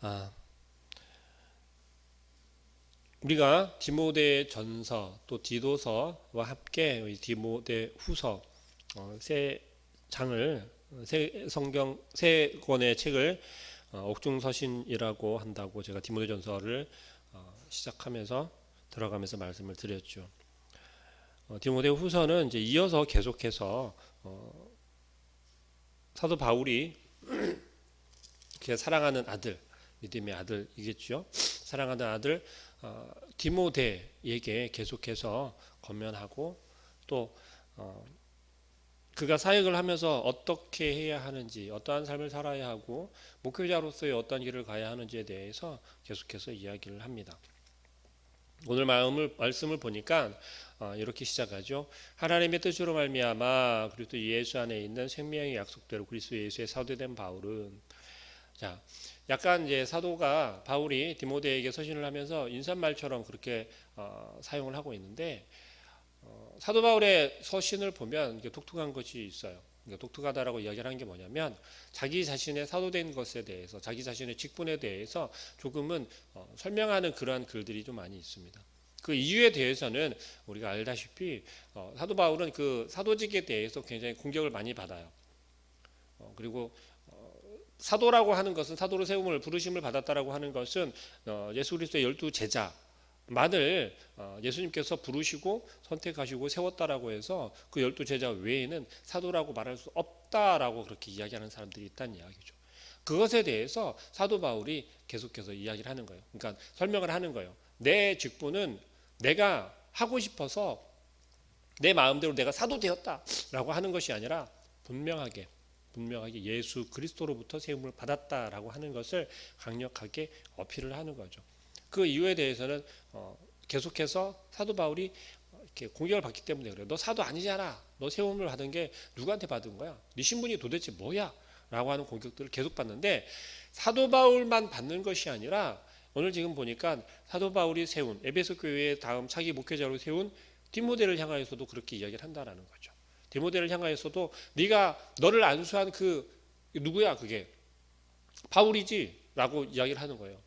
아, 우리가 디모데전서 또 디도서와 함께 이 디모데후서 세 장을 세 성경 세 권의 책을 옥중서신이라고 한다고 제가 디모데전서를 시작하면서 들어가면서 말씀을 드렸죠. 디모데후서는 이제 이어서 계속해서 사도 바울이 그의 사랑하는 아들, 믿음의 아들이겠죠. 사랑하는 아들 디모데에게 계속해서 권면하고 또 그가 사역을 하면서 어떻게 해야 하는지, 어떠한 삶을 살아야 하고 목회자로서의 어떤 길을 가야 하는지에 대해서 계속해서 이야기를 합니다. 오늘 말씀을 보니까 이렇게 시작하죠. 하나님의 뜻으로 말미암아 그리스도 예수 안에 있는 생명의 약속대로 그리스도 예수의 사도된 바울은, 자, 약간 이제 사도가 바울이 디모데에게 서신을 하면서 인사말처럼 그렇게 사용을 하고 있는데, 사도 바울의 서신을 보면 이게 독특한 것이 있어요. 그러니까 독특하다라고 이야기를 하는 게 뭐냐면, 자기 자신의 사도된 것에 대해서, 자기 자신의 직분에 대해서 조금은 설명하는 그러한 글들이 좀 많이 있습니다. 그 이유에 대해서는 우리가 알다시피 사도 바울은 그 사도직에 대해서 굉장히 공격을 많이 받아요. 그리고 사도라고 하는 것은, 사도로 세움을 부르심을 받았다라고 하는 것은 예수 그리스도의 12 제자만을 예수님께서 부르시고 선택하시고 세웠다라고 해서 그 12 제자 외에는 사도라고 말할 수 없다라고 그렇게 이야기하는 사람들이 있다는 이야기죠. 그것에 대해서 사도 바울이 계속해서 이야기를 하는 거예요. 그러니까 설명을 하는 거예요. 내 직분은 내가 하고 싶어서 내 마음대로 내가 사도 되었다라고 하는 것이 아니라 분명하게 예수 그리스도로부터 세움을 받았다라고 하는 것을 강력하게 어필을 하는 거죠. 그 이유에 대해서는 계속해서 사도 바울이 이렇게 공격을 받기 때문에 그래요. 너 사도 아니잖아. 너 세움을 받은 게 누구한테 받은 거야? 네 신분이 도대체 뭐야? 라고 하는 공격들을 계속 받는데, 사도 바울만 받는 것이 아니라 오늘 지금 보니까 사도 바울이 세운 에베소 교회의 다음 차기 목회자로 세운 디모데를 향하여서도 그렇게 이야기를 한다라는 거죠. 디모데를 향하여서도 네가 너를 안수한 그 누구야 그게 바울이지 라고 이야기를 하는 거예요.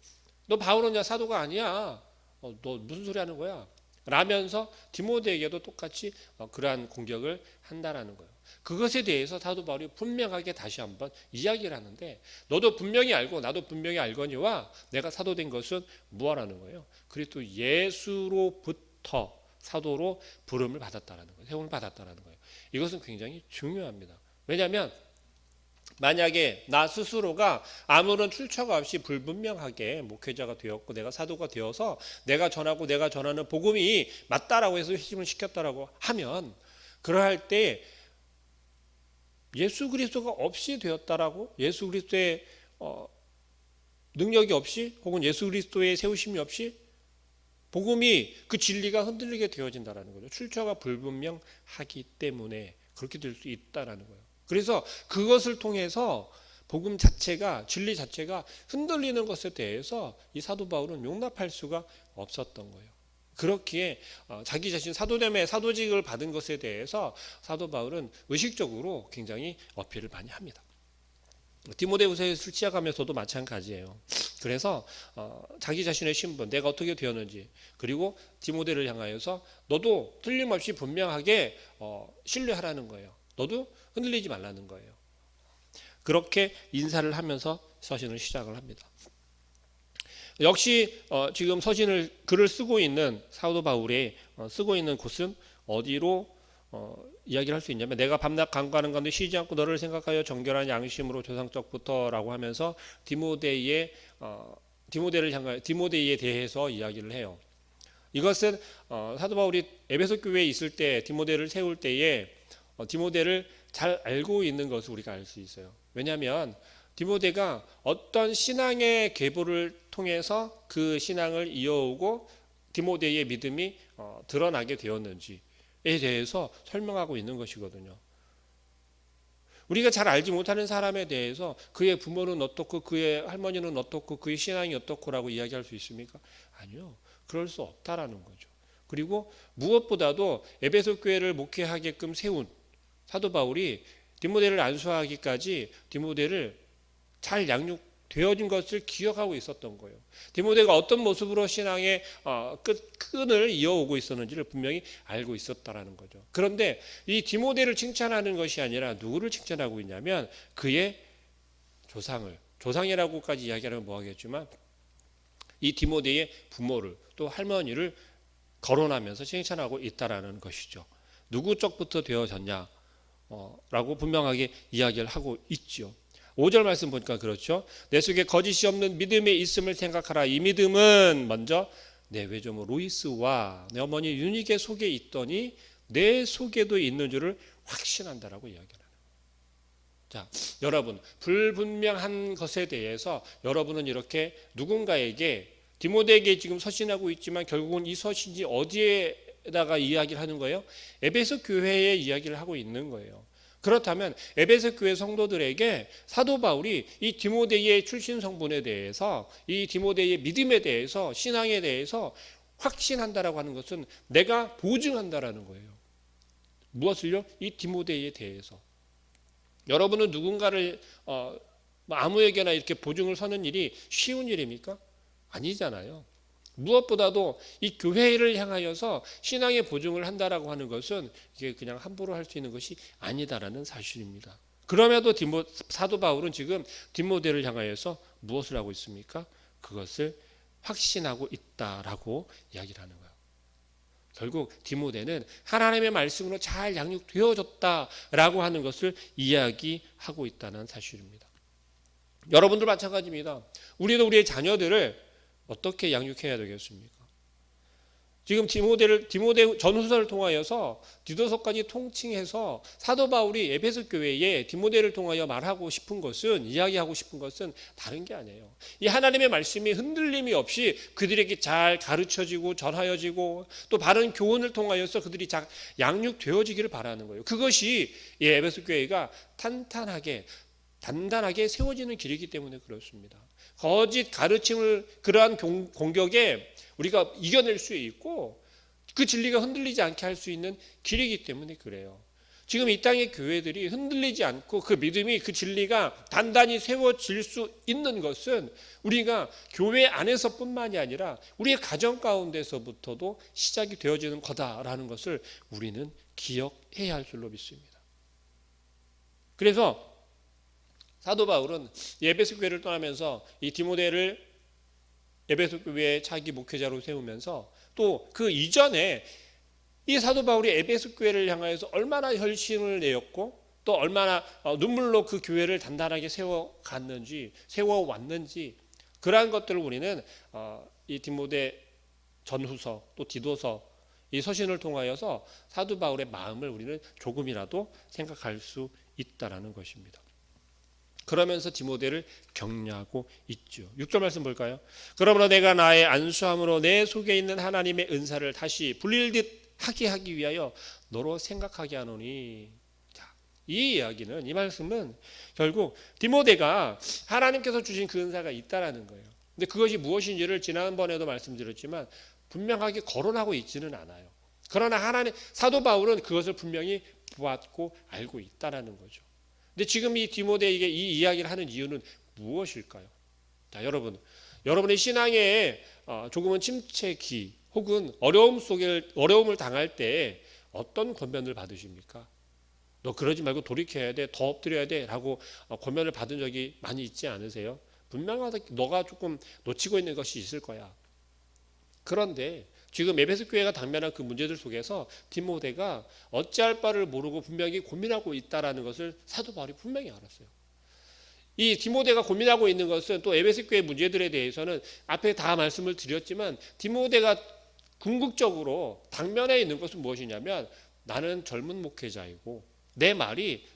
너 바울은 사도가 아니야. 너 무슨 소리 하는 거야 라면서 디모데에게도 똑같이 그러한 공격을 한다라는 거예요. 그것에 대해서 사도 바울이 분명하게 다시 한번 이야기를 하는데, 너도 분명히 알고 나도 분명히 알거니와 내가 사도된 것은 무엇라는 거예요. 그리스도 예수로부터 사도로 부름을 받았다라는 거예요. 세움을 받았다라는 거예요. 이것은 굉장히 중요합니다. 왜냐하면 만약에 나 스스로가 아무런 출처가 없이 불분명하게 목회자가 되었고 내가 사도가 되어서 내가 전하고 내가 전하는 복음이 맞다라고 해서 회심을 시켰다라고 하면, 그러할 때 예수 그리스도가 없이 되었다라고, 예수 그리스도의 능력이 없이, 혹은 예수 그리스도의 세우심이 없이 복음이, 그 진리가 흔들리게 되어진다라는 거죠. 출처가 불분명하기 때문에 그렇게 될 수 있다라는 거예요. 그래서 그것을 통해서 복음 자체가, 진리 자체가 흔들리는 것에 대해서 이 사도 바울은 용납할 수가 없었던 거예요. 그렇기에 자기 자신 사도됨의 사도직을 받은 것에 대해서 사도 바울은 의식적으로 굉장히 어필을 많이 합니다. 디모데후서에 시작하면서도 마찬가지예요. 그래서 자기 자신의 신분, 내가 어떻게 되었는지, 그리고 디모데를 향하여서 너도 틀림없이 분명하게 신뢰하라는 거예요. 너도 흔들리지 말라는 거예요. 그렇게 인사를 하면서 서신을 시작을 합니다. 역시 지금 서신을 글을 쓰고 있는 사도 바울이 쓰고 있는 곳은 어디로 이야기를 할 수 있냐면, 내가 밤낮 간구하는 가운데 쉬지 않고 너를 생각하여 정결한 양심으로 조상적부터라고 하면서 디모데에 대해서 이야기를 해요. 이것은 사도 바울이 에베소 교회에 있을 때 디모데를 세울 때에 디모데를 잘 알고 있는 것을 우리가 알 수 있어요. 왜냐하면 디모데가 어떤 신앙의 계보를 통해서 그 신앙을 이어오고 디모데의 믿음이 드러나게 되었는지에 대해서 설명하고 있는 것이거든요. 우리가 잘 알지 못하는 사람에 대해서 그의 부모는 어떻고 그의 할머니는 어떻고 그의 신앙이 어떻고라고 이야기할 수 있습니까? 아니요. 그럴 수 없다라는 거죠. 그리고 무엇보다도 에베소 교회를 목회하게끔 세운 사도 바울이 디모데를 안수하기까지 디모데를 잘 양육되어 되어진 것을 기억하고 있었던 거예요. 디모데가 어떤 모습으로 신앙의 끈을 이어오고 있었는지를 분명히 알고 있었다라는 거죠. 그런데 이 디모데를 칭찬하는 것이 아니라 누구를 칭찬하고 있냐면 그의 조상이라고까지 이야기하면 뭐하겠지만 이 디모데의 부모를 또 할머니를 거론하면서 칭찬하고 있다라는 것이죠. 누구 쪽부터 되어졌냐? 라고 분명하게 이야기를 하고 있죠. 5절 말씀 보니까 그렇죠. 내 속에 거짓이 없는 믿음의 있음을 생각하라. 이 믿음은 먼저 내 외조모 로이스와 내 어머니 유니게 속에 있더니 내 속에도 있는 줄을 확신한다라고 이야기하는. 자, 여러분 불분명한 것에 대해서 여러분은 이렇게 누군가에게 디모데에게 지금 서신하고 있지만 결국은 이 서신이 어디에다가 이야기를 하는 거예요? 에베소 교회에 이야기를 하고 있는 거예요. 그렇다면 에베소 교회 성도들에게 사도 바울이 이 디모데의 출신 성분에 대해서 이 디모데의 믿음에 대해서 신앙에 대해서 확신한다라고 하는 것은 내가 보증한다라는 거예요. 무엇을요? 이 디모데에 대해서. 여러분은 누군가를 아무에게나 이렇게 보증을 서는 일이 쉬운 일입니까? 아니잖아요. 무엇보다도 이 교회를 향하여서 신앙의 보증을 한다라고 하는 것은 이게 그냥 함부로 할 수 있는 것이 아니다라는 사실입니다. 그럼에도 사도 바울은 지금 디모데를 향하여서 무엇을 하고 있습니까? 그것을 확신하고 있다라고 이야기를 하는 거예요. 결국 디모데는 하나님의 말씀으로 잘 양육되어졌다라고 하는 것을 이야기하고 있다는 사실입니다. 여러분들 마찬가지입니다. 우리도 우리의 자녀들을 어떻게 양육해야 되겠습니까? 지금 디모데 전후서를 통하여서 디도서까지 통칭해서 사도 바울이 에베소 교회에 디모데를 통하여 말하고 싶은 것은 이야기하고 싶은 것은 다른 게 아니에요. 이 하나님의 말씀이 흔들림이 없이 그들에게 잘 가르쳐지고 전하여지고 또 바른 교훈을 통하여서 그들이 잘 양육되어지기를 바라는 거예요. 그것이 이 에베소 교회가 단단하게 세워지는 길이기 때문에 그렇습니다. 거짓 가르침을 그러한 공격에 우리가 이겨낼 수 있고 그 진리가 흔들리지 않게 할 수 있는 길이기 때문에 그래요. 지금 이 땅의 교회들이 흔들리지 않고 그 믿음이 그 진리가 단단히 세워질 수 있는 것은 우리가 교회 안에서뿐만이 아니라 우리의 가정 가운데서부터도 시작이 되어지는 거다라는 것을 우리는 기억해야 할 줄로 믿습니다. 그래서 사도 바울은 에베소 교회를 떠나면서 이 디모데를 에베소 교회의 차기 목회자로 세우면서 또 그 이전에 이 사도 바울이 에베소 교회를 향하여서 얼마나 혈심을 내었고 또 얼마나 눈물로 그 교회를 단단하게 세워왔는지 그러한 것들을 우리는 이 디모데 전후서 또 디도서 이 서신을 통하여서 사도 바울의 마음을 우리는 조금이라도 생각할 수 있다라는 것입니다. 그러면서 디모데를 격려하고 있죠. 6절 말씀 볼까요? 그러므로 내가 나의 안수함으로 내 속에 있는 하나님의 은사를 다시 불릴듯 하게 위하여 너로 생각하게 하노니. 자, 이 이야기는 이 말씀은 결국 디모데가 하나님께서 주신 그 은사가 있다라는 거예요. 근데 그것이 무엇인지를 지난번에도 말씀드렸지만 분명하게 거론하고 있지는 않아요. 그러나 사도 바울은 그것을 분명히 보았고 알고 있다라는 거죠. 근데 지금 이 디모데에게 이 이야기를 하는 이유는 무엇일까요? 자, 여러분의 신앙에 조금은 침체기 혹은 어려움을 당할 때 어떤 권면을 받으십니까? 너 그러지 말고 돌이켜야 돼, 더 엎드려야 돼라고 권면을 받은 적이 많이 있지 않으세요? 분명하게 너가 조금 놓치고 있는 것이 있을 거야. 그런데 지금 에베소 교회가 당면한 그 문제들 속에서 디모데가 어찌할 바를 모르고 분명히 고민하고 있다라는 것을 사도 바울이 분명히 알았어요. 이 디모데가 고민하고 있는 것은 또 에베소 교회 문제들에 대해서는 앞에 다 말씀을 드렸지만 디모데가 궁극적으로 당면에 있는 것은 무엇이냐면 나는 젊은 목회자이고 내 말이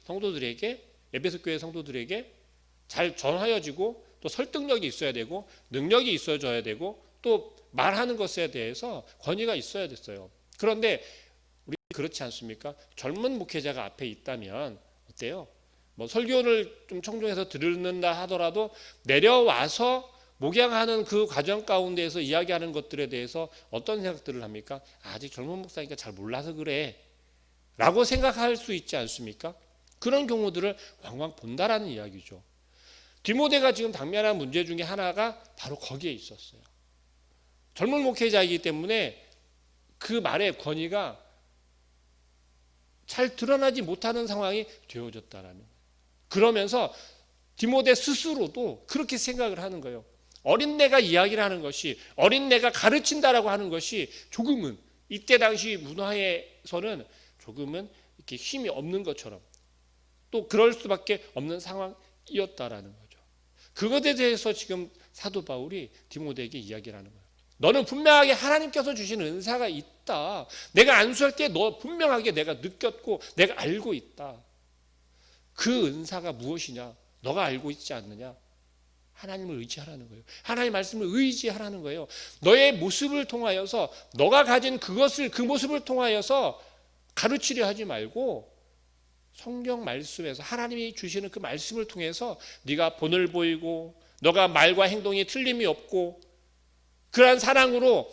에베소 교회 성도들에게 잘 전하여지고 또 설득력이 있어야 되고 능력이 있어져야 되고 또 말하는 것에 대해서 권위가 있어야 됐어요. 그런데 우리 그렇지 않습니까? 젊은 목회자가 앞에 있다면 어때요? 뭐 설교를 좀 청중해서 들는다 하더라도 내려와서 목양하는 그 과정 가운데에서 이야기하는 것들에 대해서 어떤 생각들을 합니까? 아직 젊은 목사니까 잘 몰라서 그래 라고 생각할 수 있지 않습니까? 그런 경우들을 왕왕 본다라는 이야기죠. 디모데가 지금 당면한 문제 중에 하나가 바로 거기에 있었어요. 젊은 목회자이기 때문에 그 말의 권위가 잘 드러나지 못하는 상황이 되어졌다라는 거예요. 그러면서 디모데 스스로도 그렇게 생각을 하는 거예요. 어린내가 이야기를 하는 것이, 어린내가 가르친다라고 하는 것이 조금은 이때 당시 문화에서는 조금은 이렇게 힘이 없는 것처럼 또 그럴 수밖에 없는 상황이었다라는 거죠. 그것에 대해서 지금 사도 바울이 디모데에게 이야기를 하는 거예요. 너는 분명하게 하나님께서 주신 은사가 있다. 내가 안수할 때 너 분명하게 내가 느꼈고 내가 알고 있다. 그 은사가 무엇이냐? 너가 알고 있지 않느냐? 하나님을 의지하라는 거예요. 하나님의 말씀을 의지하라는 거예요. 너의 모습을 통하여서 너가 가진 그것을 그 모습을 통하여서 가르치려 하지 말고 성경 말씀에서 하나님이 주시는 그 말씀을 통해서 네가 본을 보이고 너가 말과 행동이 틀림이 없고 그러한 사랑으로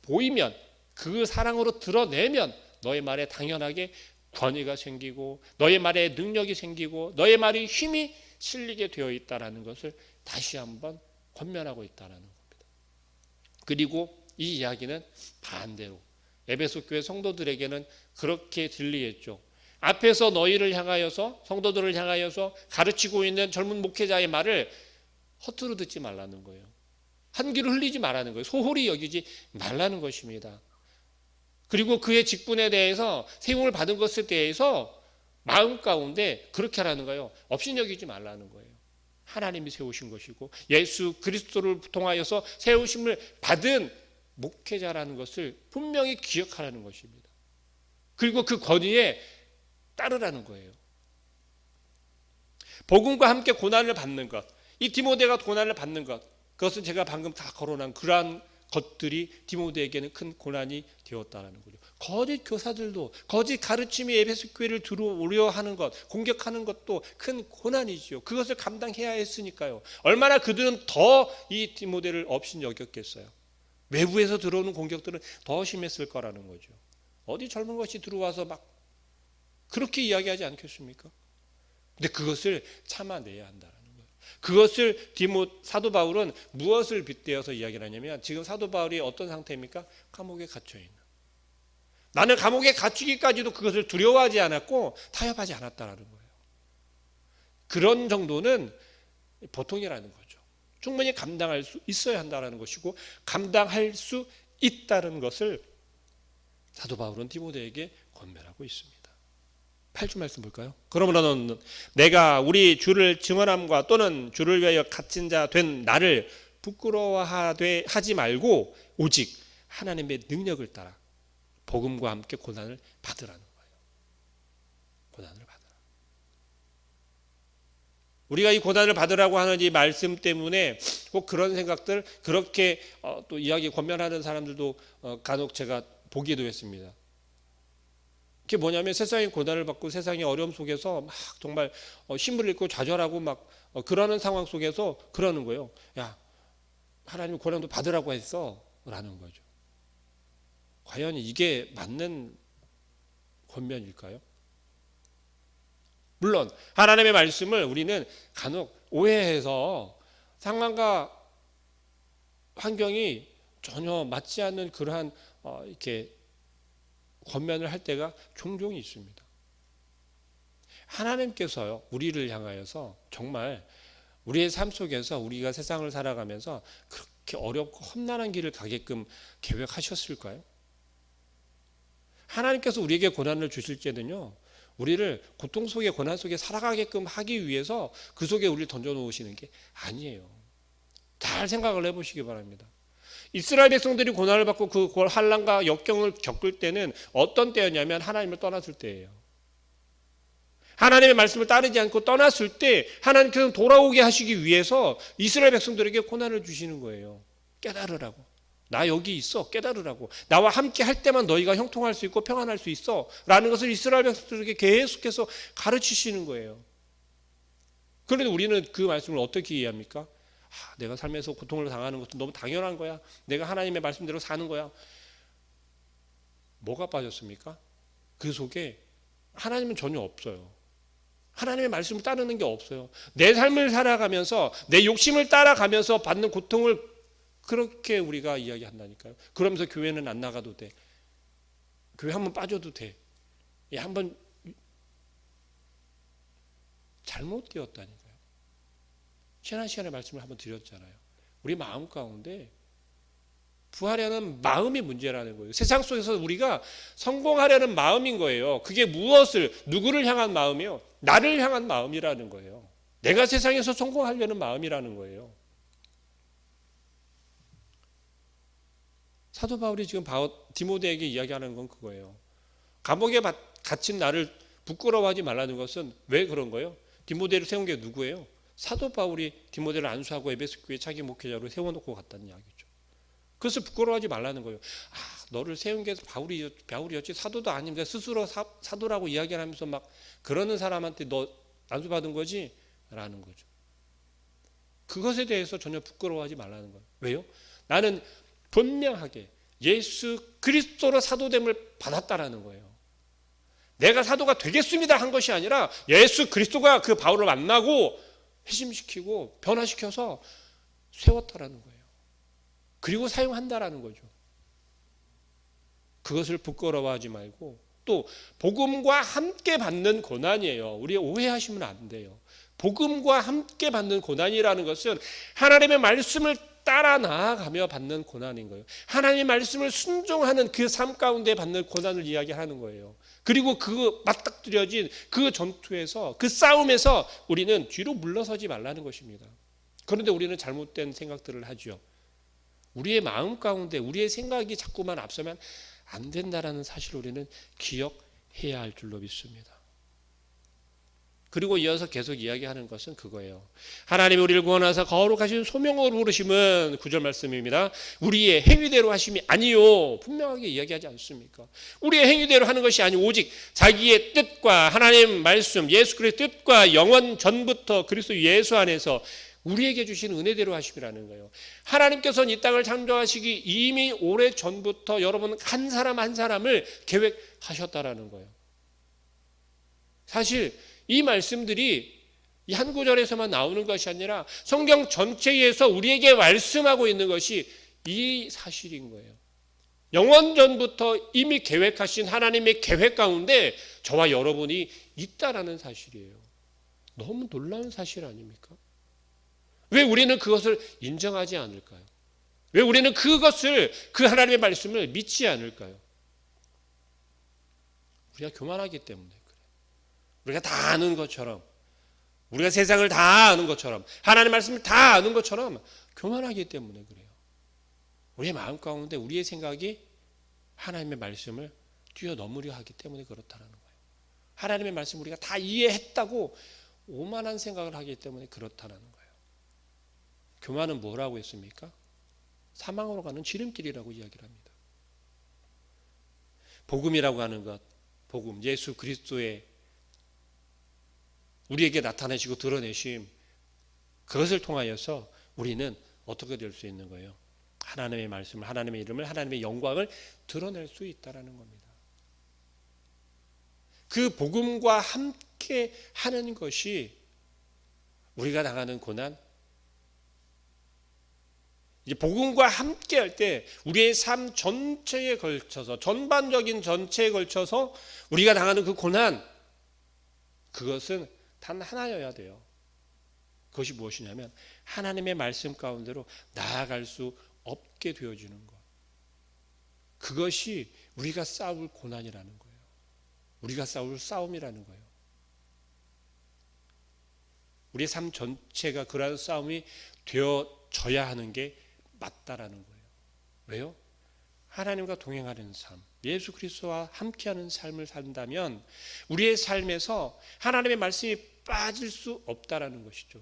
보이면 그 사랑으로 드러내면 너의 말에 당연하게 권위가 생기고 너의 말에 능력이 생기고 너의 말이 힘이 실리게 되어 있다는 것을 다시 한번 권면하고 있다는 겁니다. 그리고 이 이야기는 반대로 에베소 교회 성도들에게는 그렇게 들리겠죠. 앞에서 너희를 향하여서 성도들을 향하여서 가르치고 있는 젊은 목회자의 말을 허투루 듣지 말라는 거예요. 한 귀로 흘리지 말라는 거예요. 소홀히 여기지 말라는 것입니다. 그리고 그의 직분에 대해서 세움을 받은 것에 대해서 마음 가운데 그렇게 하라는 거예요. 업신여기지 말라는 거예요. 하나님이 세우신 것이고 예수 그리스도를 통하여서 세우심을 받은 목회자라는 것을 분명히 기억하라는 것입니다. 그리고 그 권위에 따르라는 거예요. 복음과 함께 고난을 받는 것, 이 디모데가 고난을 받는 것, 그것은 제가 방금 다 거론한 그러한 것들이 디모데에게는 큰 고난이 되었다는 거죠. 거짓 교사들도 거짓 가르침이 에베소 교회를 들어오려 하는 것, 공격하는 것도 큰 고난이지요. 그것을 감당해야 했으니까요. 얼마나 그들은 더 이 디모데를 업신여겼겠어요. 외부에서 들어오는 공격들은 더 심했을 거라는 거죠. 어디 젊은 것이 들어와서 막 그렇게 이야기하지 않겠습니까? 근데 그것을 참아내야 한다는 거예요. 그것을 사도 바울은 무엇을 빗대어서 이야기를 하냐면 지금 사도 바울이 어떤 상태입니까? 감옥에 갇혀 있는. 나는 감옥에 갇히기까지도 그것을 두려워하지 않았고 타협하지 않았다라는 거예요. 그런 정도는 보통이라는 거죠. 충분히 감당할 수 있어야 한다는 것이고 감당할 수 있다는 것을 사도 바울은 디모데에게 권면하고 있습니다. 8주 말씀 볼까요? 그러므로 너는 내가 우리 주를 증언함과 또는 주를 위하여 갇힌 자 된 나를 부끄러워하되 하지 말고 오직 하나님의 능력을 따라 복음과 함께 고난을 받으라는 거예요. 고난을 받으라. 우리가 이 고난을 받으라고 하는 이 말씀 때문에 꼭 그런 생각들 그렇게 또 이야기 권면하는 사람들도 간혹 제가 보기도 했습니다. 그게 뭐냐면 세상의 고난을 받고 세상의 어려움 속에서 막 정말 힘을 잃고 좌절하고 막 그러는 상황 속에서 그러는 거예요. 야, 하나님 고난도 받으라고 했어 라는 거죠. 과연 이게 맞는 권면일까요? 물론 하나님의 말씀을 우리는 간혹 오해해서 상황과 환경이 전혀 맞지 않는 그러한 이렇게 권면을 할 때가 종종 있습니다. 하나님께서요 우리를 향하여서 정말 우리의 삶 속에서 우리가 세상을 살아가면서 그렇게 어렵고 험난한 길을 가게끔 계획하셨을까요? 하나님께서 우리에게 고난을 주실 때는요 우리를 고통 속에 고난 속에 살아가게끔 하기 위해서 그 속에 우리를 던져놓으시는 게 아니에요. 잘 생각을 해보시기 바랍니다. 이스라엘 백성들이 고난을 받고 그 환난과 역경을 겪을 때는 어떤 때였냐면 하나님을 떠났을 때예요. 하나님의 말씀을 따르지 않고 떠났을 때 하나님께서는 돌아오게 하시기 위해서 이스라엘 백성들에게 고난을 주시는 거예요. 깨달으라고. 나 여기 있어. 깨달으라고. 나와 함께 할 때만 너희가 형통할 수 있고 평안할 수 있어. 라는 것을 이스라엘 백성들에게 계속해서 가르치시는 거예요. 그런데 우리는 그 말씀을 어떻게 이해합니까? 내가 삶에서 고통을 당하는 것도 너무 당연한 거야. 내가 하나님의 말씀대로 사는 거야. 뭐가 빠졌습니까? 그 속에 하나님은 전혀 없어요. 하나님의 말씀을 따르는 게 없어요. 내 삶을 살아가면서 내 욕심을 따라가면서 받는 고통을 그렇게 우리가 이야기한다니까요. 그러면서 교회는 안 나가도 돼. 교회 한번 빠져도 돼. 한번 잘못 되었다니까요. 지난 시간에 말씀을 한번 드렸잖아요. 우리 마음 가운데 부하려는 마음이 문제라는 거예요. 세상 속에서 우리가 성공하려는 마음인 거예요. 그게 무엇을, 누구를 향한 마음이요? 나를 향한 마음이라는 거예요. 내가 세상에서 성공하려는 마음이라는 거예요. 사도 바울이 지금 디모데에게 이야기하는 건 그거예요. 감옥에 갇힌 나를 부끄러워하지 말라는 것은 왜 그런 거예요? 디모데를 세운 게 누구예요? 사도 바울이 디모데를 안수하고 에베소 교회 차기 목회자로 세워놓고 갔다는 이야기죠. 그래서 부끄러워하지 말라는 거예요. 너를 세운 게 바울이었지 사도도 아닌데 스스로 사도라고 이야기하면서 막 그러는 사람한테 너 안수받은 거지? 라는 거죠. 그것에 대해서 전혀 부끄러워하지 말라는 거예요. 왜요? 나는 분명하게 예수 그리스도로 사도됨을 받았다라는 거예요. 내가 사도가 되겠습니다 한 것이 아니라 예수 그리스도가 그 바울을 만나고 회심시키고 변화시켜서 세웠다라는 거예요. 그리고 사용한다라는 거죠. 그것을 부끄러워하지 말고 또 복음과 함께 받는 고난이에요. 우리 오해하시면 안 돼요. 복음과 함께 받는 고난이라는 것은 하나님의 말씀을 따라 나아가며 받는 고난인 거예요. 하나님의 말씀을 순종하는 그 삶 가운데 받는 고난을 이야기하는 거예요. 그리고 그 맞닥뜨려진 그 전투에서 그 싸움에서 우리는 뒤로 물러서지 말라는 것입니다. 그런데 우리는 잘못된 생각들을 하죠. 우리의 마음 가운데 우리의 생각이 자꾸만 앞서면 안 된다라는 사실을 우리는 기억해야 할 줄로 믿습니다. 그리고 이어서 계속 이야기하는 것은 그거예요. 하나님이 우리를 구원하사 거룩하신 소명으로 부르심은 9절 말씀입니다. 우리의 행위대로 하심이 아니요. 분명하게 이야기하지 않습니까? 우리의 행위대로 하는 것이 아니고 오직 자기의 뜻과 하나님 말씀 예수 그리스도의 뜻과 영원 전부터 그리스도 예수 안에서 우리에게 주신 은혜대로 하심이라는 거예요. 하나님께서는 이 땅을 창조하시기 이미 오래 전부터 여러분 한 사람 한 사람을 계획하셨다라는 거예요. 사실 이 말씀들이 이 한 구절에서만 나오는 것이 아니라 성경 전체에서 우리에게 말씀하고 있는 것이 이 사실인 거예요. 영원 전부터 이미 계획하신 하나님의 계획 가운데 저와 여러분이 있다라는 사실이에요. 너무 놀라운 사실 아닙니까? 왜 우리는 그것을 인정하지 않을까요? 왜 우리는 그것을 그 하나님의 말씀을 믿지 않을까요? 우리가 교만하기 때문에 그래요. 우리가 다 아는 것처럼 우리가 세상을 다 아는 것처럼 하나님의 말씀을 다 아는 것처럼 교만하기 때문에 그래요. 우리의 마음 가운데 우리의 생각이 하나님의 말씀을 뛰어넘으려 하기 때문에 그렇다는 거예요. 하나님의 말씀 우리가 다 이해했다고 오만한 생각을 하기 때문에 그렇다는 거예요. 교만은 뭐라고 했습니까? 사망으로 가는 지름길이라고 이야기를 합니다. 복음이라고 하는 것, 복음, 예수 그리스도의 우리에게 나타내시고 드러내심, 그것을 통하여서 우리는 어떻게 될 수 있는 거예요? 하나님의 말씀을, 하나님의 이름을, 하나님의 영광을 드러낼 수 있다는 겁니다. 그 복음과 함께 하는 것이 우리가 당하는 고난, 이제 복음과 함께 할 때 우리의 삶 전체에 걸쳐서 전반적인 전체에 걸쳐서 우리가 당하는 그 고난, 그것은 단 하나여야 돼요. 그것이 무엇이냐면 하나님의 말씀 가운데로 나아갈 수 없게 되어지는 것. 그것이 우리가 싸울 고난이라는 거예요. 우리가 싸울 싸움이라는 거예요. 우리의 삶 전체가 그러한 싸움이 되어져야 하는 게 맞다라는 거예요. 왜요? 하나님과 동행하는 삶, 예수 그리스도와 함께하는 삶을 산다면 우리의 삶에서 하나님의 말씀이 빠질 수 없다라는 것이죠.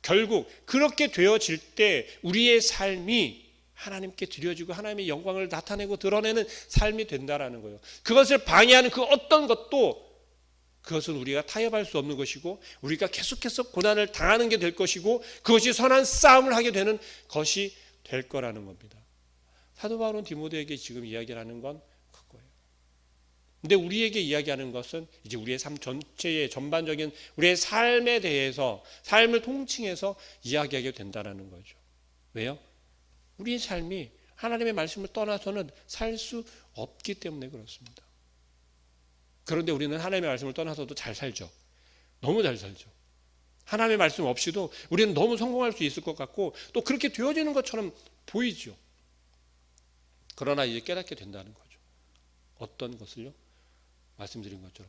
결국 그렇게 되어질 때 우리의 삶이 하나님께 드려지고 하나님의 영광을 나타내고 드러내는 삶이 된다라는 거예요. 그것을 방해하는 그 어떤 것도 그것은 우리가 타협할 수 없는 것이고 우리가 계속해서 고난을 당하는 게 될 것이고 그것이 선한 싸움을 하게 되는 것이 될 거라는 겁니다. 사도 바울은 디모데에게 지금 이야기를 하는 건 그거예요. 근데 우리에게 이야기하는 것은 이제 우리의 삶 전체의 전반적인 우리의 삶에 대해서 삶을 통칭해서 이야기하게 된다는 거죠. 왜요? 우리의 삶이 하나님의 말씀을 떠나서는 살 수 없기 때문에 그렇습니다. 그런데 우리는 하나님의 말씀을 떠나서도 잘 살죠. 너무 잘 살죠. 하나님의 말씀 없이도 우리는 너무 성공할 수 있을 것 같고 또 그렇게 되어지는 것처럼 보이죠. 그러나 이제 깨닫게 된다는 거죠. 어떤 것을요? 말씀드린 것처럼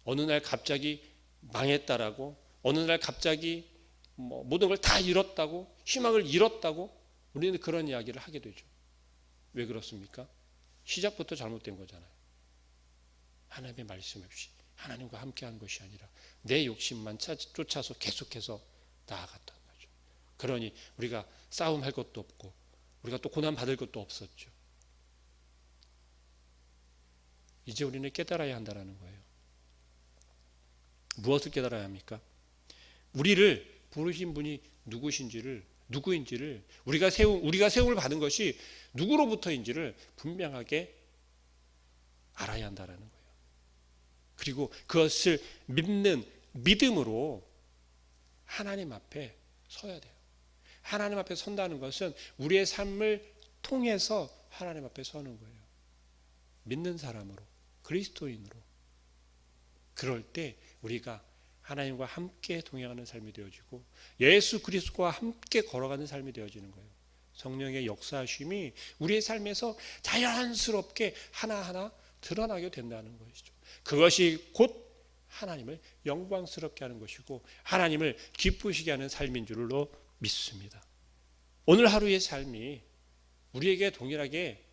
어느 날 갑자기 망했다라고, 어느 날 갑자기 모든 걸 다 잃었다고, 희망을 잃었다고 우리는 그런 이야기를 하게 되죠. 왜 그렇습니까? 시작부터 잘못된 거잖아요. 하나님의 말씀 없이 하나님과 함께한 것이 아니라 내 욕심만 쫓아서 계속해서 나아갔던 거죠. 그러니 우리가 싸움할 것도 없고 우리가 또 고난 받을 것도 없었죠. 이제 우리는 깨달아야 한다는 거예요. 무엇을 깨달아야 합니까? 우리를 부르신 분이 누구인지를 우리가 세움을 받은 것이 누구로부터인지를 분명하게 알아야 한다는 거예요. 그리고 그것을 믿는 믿음으로 하나님 앞에 서야 돼요. 하나님 앞에 선다는 것은 우리의 삶을 통해서 하나님 앞에 서는 거예요. 믿는 사람으로, 그리스도인으로. 그럴 때 우리가 하나님과 함께 동행하는 삶이 되어지고 예수 그리스도와 함께 걸어가는 삶이 되어지는 거예요. 성령의 역사하심이 우리의 삶에서 자연스럽게 하나하나 드러나게 된다는 것이죠. 그것이 곧 하나님을 영광스럽게 하는 것이고 하나님을 기쁘시게 하는 삶인 줄로 믿습니다. 오늘 하루의 삶이 우리에게 동일하게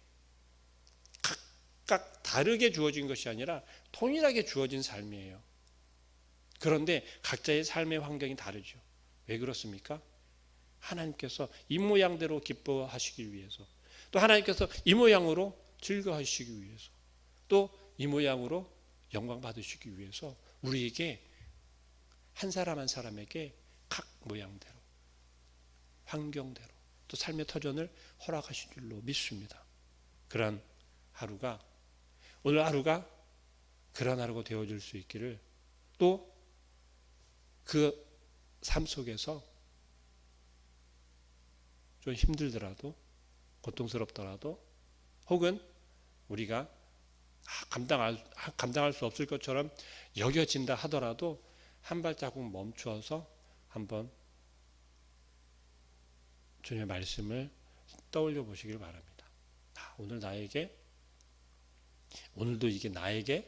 각각 다르게 주어진 것이 아니라 통일하게 주어진 삶이에요. 그런데 각자의 삶의 환경이 다르죠. 왜 그렇습니까? 하나님께서 이 모양대로 기뻐하시기 위해서, 또 하나님께서 이 모양으로 즐거워하시기 위해서, 또 이 모양으로 영광 받으시기 위해서 우리에게 한 사람 한 사람에게 각 모양대로, 환경대로 또 삶의 터전을 허락하신 줄로 믿습니다. 그런 하루가, 오늘 하루가 그런 하루가 되어질 수 있기를, 또 그 삶 속에서 좀 힘들더라도, 고통스럽더라도, 혹은 우리가 감당할 수 없을 것처럼 여겨진다 하더라도 한 발자국 멈추어서 한번 주님의 말씀을 떠올려 보시길 바랍니다. 오늘도 이게 나에게,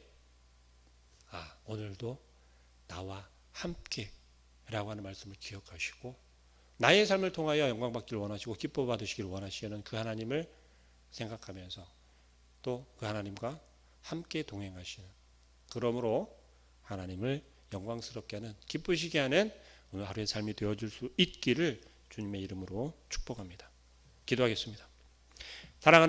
오늘도 나와 함께 라고 하는 말씀을 기억하시고 나의 삶을 통하여 영광받기를 원하시고 기뻐 받으시기를 원하시는 그 하나님을 생각하면서 또 그 하나님과 함께 동행하시는, 그러므로 하나님을 영광스럽게 하는, 기쁘시게 하는 오늘 하루의 삶이 되어줄 수 있기를 주님의 이름으로 축복합니다. 기도하겠습니다. 사랑하는